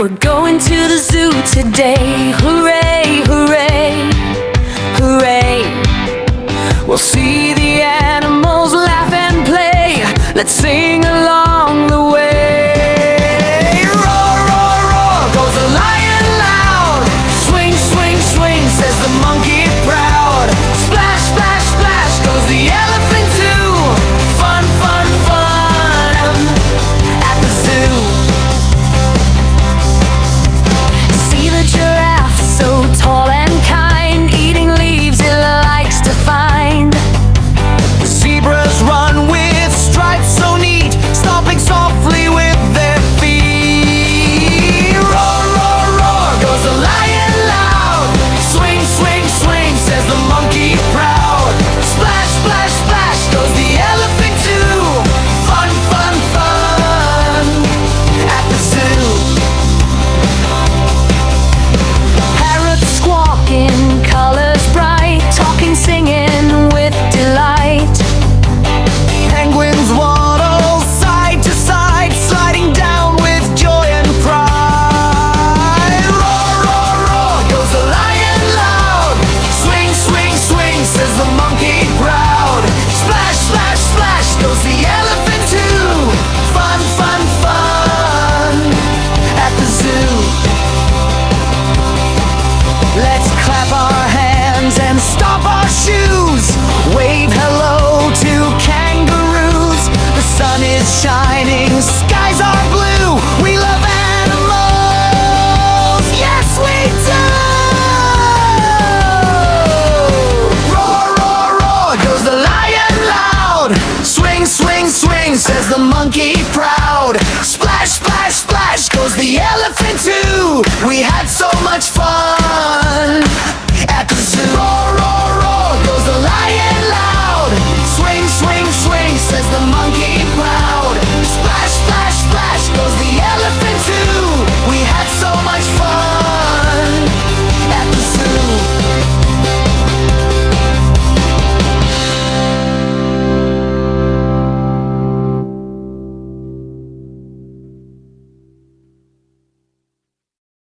We're going to the zoo today. Hooray, hooray, hooray. We'll see the animals laugh and play. Let's sing along the way. Roar, roar, roar, goes the lion loud. Swing, swing, swing, says the monkey proud. Splash, splash, splash, goes the elephant too. Fun, fun, fun at the zoo. See the giraffe, so tall and kind, eating leaves it likes to find. Zebras run with stripes so neat, stomping softly with their feet. Roar, roar, roar, goes the lion loud. Swing, swing, swing, says the monkey proud. Splash, splash, splash, goes the elephant too. Fun, fun, fun at the zoo. Parrots squawking, colors bright, talking, singing with delight. Penguins waddle side to side, sliding down with joy and pride. Roar, roar, roar, goes the lion loud. Swing, swing, swing, says the monkey proud. Splash, splash, splash, goes the elephant too. Fun, fun, fun at the zoo. Let's clap our hands and stomp our shoes. Wave hello to kangaroos. The sun is shining, skies are blue. We love animals, yes we do. Roar, roar, roar, goes the lion loud. Swing, swing, swing, says the monkey proud.